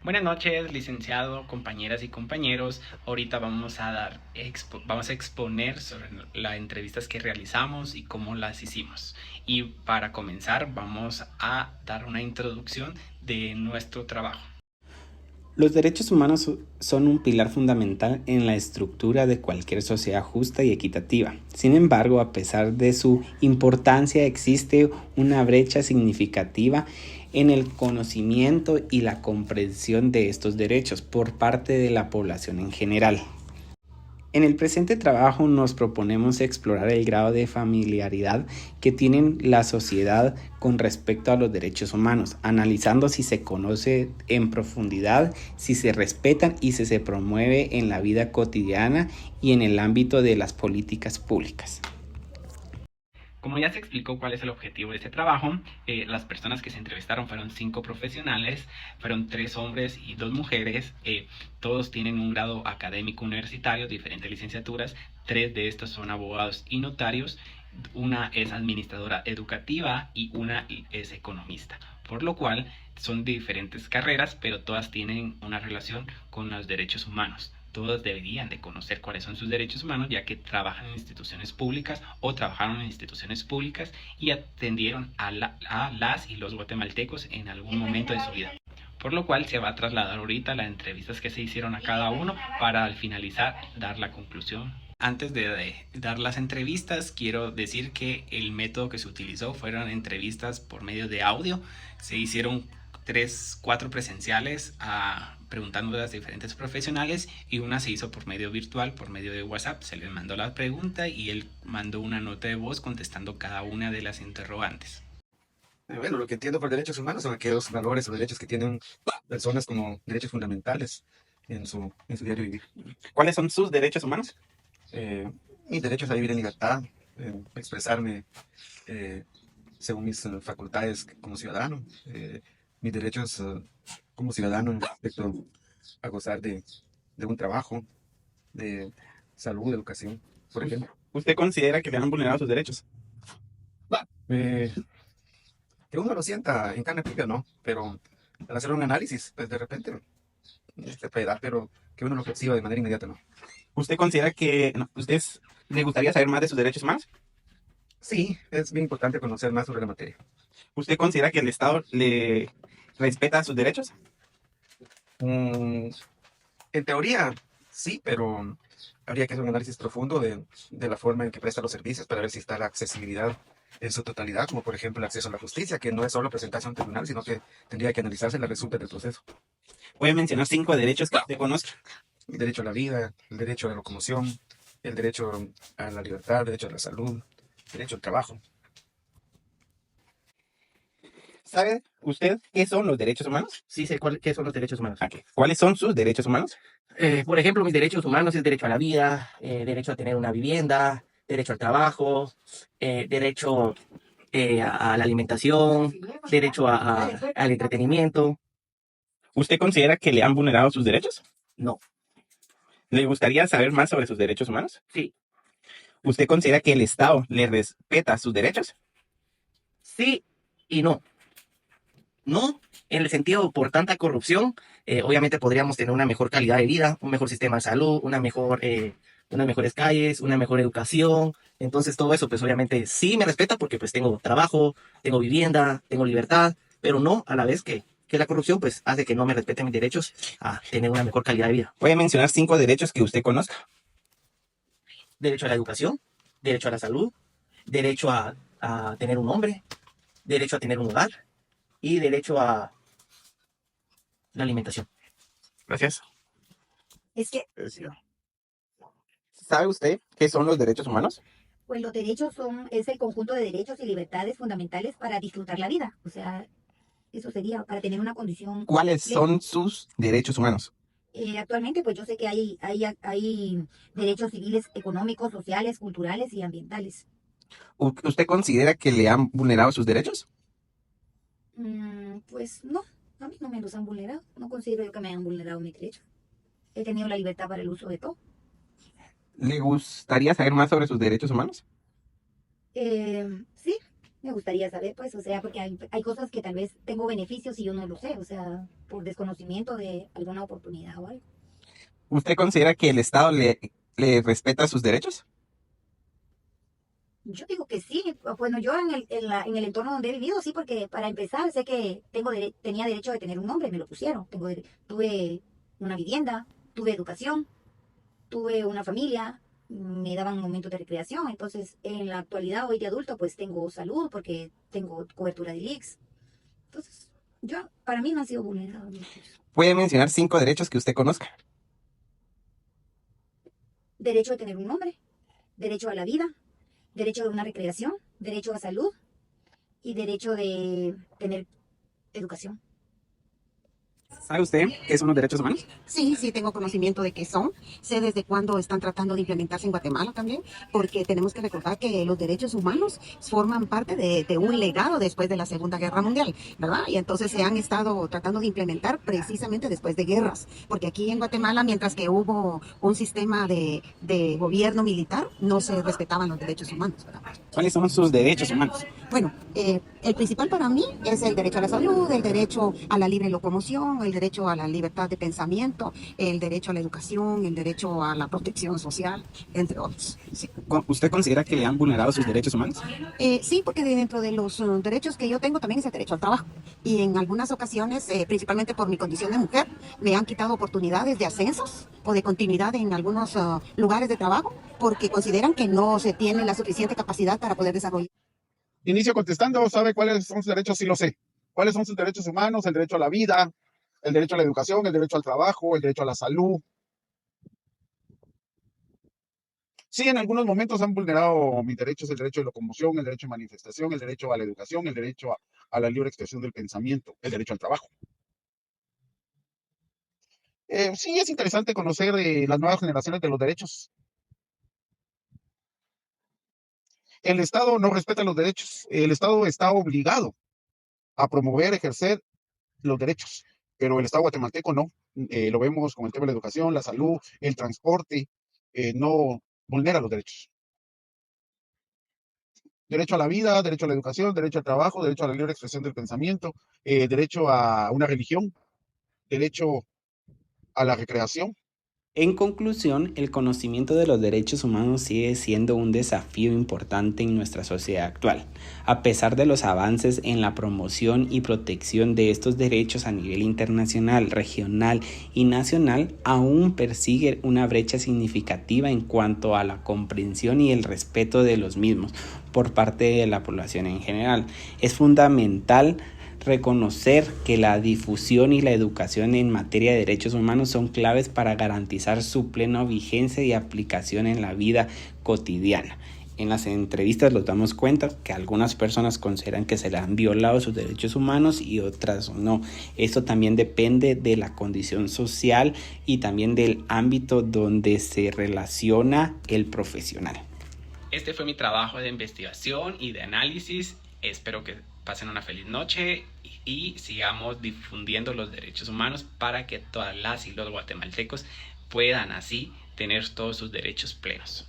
Buenas noches, licenciado, compañeras y compañeros. Ahorita vamos a exponer sobre las entrevistas que realizamos y cómo las hicimos. Y para comenzar, vamos a dar una introducción de nuestro trabajo. Los derechos humanos son un pilar fundamental en la estructura de cualquier sociedad justa y equitativa. Sin embargo, a pesar de su importancia, existe una brecha significativa en el conocimiento y la comprensión de estos derechos por parte de la población en general. En el presente trabajo nos proponemos explorar el grado de familiaridad que tiene la sociedad con respecto a los derechos humanos, analizando si se conoce en profundidad, si se respetan y si se promueve en la vida cotidiana y en el ámbito de las políticas públicas. Como ya se explicó cuál es el objetivo de este trabajo, las personas que se entrevistaron fueron 5 profesionales, fueron 3 hombres y 2 mujeres, todos tienen un grado académico universitario, diferentes licenciaturas, 3 de estos son abogados y notarios, una es administradora educativa y una es economista, por lo cual son diferentes carreras, pero todas tienen una relación con los derechos humanos. Todos deberían de conocer cuáles son sus derechos humanos, ya que trabajan en instituciones públicas o trabajaron en instituciones públicas y atendieron a las y los guatemaltecos en algún momento de su vida. Por lo cual se va a trasladar ahorita las entrevistas que se hicieron a cada uno para al finalizar dar la conclusión. Antes de dar las entrevistas, quiero decir que el método que se utilizó fueron entrevistas por medio de audio. Se hicieron 4 presenciales preguntando a las diferentes profesionales y una se hizo por medio virtual, por medio de WhatsApp. Se les mandó la pregunta y él mandó una nota de voz contestando cada una de las interrogantes. Bueno, lo que entiendo por derechos humanos son aquellos valores o derechos que tienen personas como derechos fundamentales en su diario vivir. ¿Cuáles son sus derechos humanos? Eh, Mis derechos a vivir en libertad, expresarme eh, según mis facultades como ciudadano, mis derechos como ciudadano en respecto a gozar de un trabajo, de salud, de educación, por ejemplo. ¿Usted considera que le han vulnerado sus derechos? Eh, que uno lo sienta en carne propia, no, pero al hacer un análisis, pues de repente puede dar, pero que uno lo perciba de manera inmediata, no. ¿Usted considera que le gustaría saber más de sus derechos humanos? Sí, es bien importante conocer más sobre la materia. ¿Usted considera que el Estado le respeta sus derechos? Mm, en teoría, sí, pero habría que hacer un análisis profundo de la forma en que presta los servicios para ver si está la accesibilidad en su totalidad, como por ejemplo el acceso a la justicia, que no es solo presentarse a un tribunal, sino que tendría que analizarse la resulta del proceso. Puede mencionar 5 derechos que usted conozca. El derecho a la vida, el derecho a la locomoción, el derecho a la libertad, el derecho a la salud, el derecho al trabajo. ¿Sabe usted qué son los derechos humanos? Sí sé qué son los derechos humanos. Okay. ¿Cuáles son sus derechos humanos? Por ejemplo, mis derechos humanos es derecho a la vida, derecho a tener una vivienda, derecho al trabajo, derecho a la alimentación, derecho al entretenimiento. ¿Usted considera que le han vulnerado sus derechos? No, ¿Le gustaría saber más sobre sus derechos humanos? sí, ¿Usted considera que el Estado le respeta sus derechos? sí y no. No, en el sentido por tanta corrupción, obviamente podríamos tener una mejor calidad de vida, un mejor sistema de salud, unas mejores calles, una mejor educación. Entonces todo eso, pues obviamente sí me respeta porque pues tengo trabajo, tengo vivienda, tengo libertad, pero no a la vez que la corrupción pues hace que no me respeten mis derechos a tener una mejor calidad de vida. Puede mencionar 5 derechos que usted conozca. Derecho a la educación, derecho a la salud, derecho a tener un nombre, derecho a tener un hogar y derecho a la alimentación. Gracias. Es que, ¿Sabe usted qué son los derechos humanos? pues los derechos es el conjunto de derechos y libertades fundamentales para disfrutar la vida. O sea, eso sería para tener una condición ¿Cuáles plena. son sus derechos humanos? Actualmente, pues yo sé que hay derechos civiles, económicos, sociales, culturales y ambientales. ¿Usted considera que le han vulnerado sus derechos? Pues no, a mí no me los han vulnerado. No considero yo que me hayan vulnerado mis derechos. He tenido la libertad para el uso de todo. ¿Le gustaría saber más sobre sus derechos humanos? Sí, Me gustaría saber, pues, o sea, porque hay cosas que tal vez tengo beneficios y yo no lo sé, o sea, por desconocimiento de alguna oportunidad o algo. ¿Usted considera que el Estado le respeta sus derechos? Yo digo que sí, bueno, yo en el entorno donde he vivido, sí, porque para empezar sé que tenía derecho de tener un nombre, me lo pusieron. Tuve una vivienda, tuve educación, tuve una familia, me daban momentos de recreación. Entonces, en la actualidad, hoy de adulto, pues tengo salud porque tengo cobertura de IX. Entonces, para mí no han sido vulnerados mis derechos. ¿Puede mencionar 5 derechos que usted conozca? Derecho de tener un nombre, derecho a la vida, derecho de una recreación, derecho a salud y derecho de tener educación. ¿Sabe usted qué son los derechos humanos? Sí, sí, tengo conocimiento de qué son. Sé desde cuándo están tratando de implementarse en Guatemala también, porque tenemos que recordar que los derechos humanos forman parte de un legado después de la Segunda Guerra Mundial, ¿verdad? Y entonces se han estado tratando de implementar precisamente después de guerras, porque aquí en Guatemala, mientras que hubo un sistema de gobierno militar, no se respetaban los derechos humanos, ¿verdad? ¿Cuáles son sus derechos humanos? Bueno, el principal para mí es el derecho a la salud, el derecho a la libre locomoción, el derecho a la libertad de pensamiento, el derecho a la educación, el derecho a la protección social, entre otros. Sí, ¿Usted considera que le han vulnerado sus derechos humanos? Sí, porque dentro de los derechos que yo tengo también es el derecho al trabajo. Y en algunas ocasiones, principalmente por mi condición de mujer, me han quitado oportunidades de ascensos o de continuidad en algunos lugares de trabajo porque consideran que no se tiene la suficiente capacidad para poder desarrollar. Inicio contestando, ¿sabe cuáles son sus derechos? Sí lo sé. ¿Cuáles son sus derechos humanos? El derecho a la vida, el derecho a la educación, el derecho al trabajo, el derecho a la salud. Sí, en algunos momentos han vulnerado mis derechos, el derecho de locomoción, el derecho de manifestación, el derecho a la educación, el derecho a la libre expresión del pensamiento, el derecho al trabajo. Sí, es interesante conocer las nuevas generaciones de los derechos. El Estado no respeta los derechos. El Estado está obligado a promover, ejercer los derechos, pero el Estado guatemalteco no. Lo vemos con el tema de la educación, la salud, el transporte, no vulnera los derechos. Derecho a la vida, derecho a la educación, derecho al trabajo, derecho a la libre expresión del pensamiento, derecho a una religión, derecho a la recreación. En conclusión, el conocimiento de los derechos humanos sigue siendo un desafío importante en nuestra sociedad actual. A pesar de los avances en la promoción y protección de estos derechos a nivel internacional, regional y nacional, aún persigue una brecha significativa en cuanto a la comprensión y el respeto de los mismos por parte de la población en general. Es fundamental reconocer que la difusión y la educación en materia de derechos humanos son claves para garantizar su plena vigencia y aplicación en la vida cotidiana. En las entrevistas nos damos cuenta que algunas personas consideran que se les han violado sus derechos humanos y otras no. Esto también depende de la condición social y también del ámbito donde se relaciona el profesional. Este fue mi trabajo de investigación y de análisis. Espero que pasen una feliz noche y sigamos difundiendo los derechos humanos para que todas las y los guatemaltecos puedan así tener todos sus derechos plenos.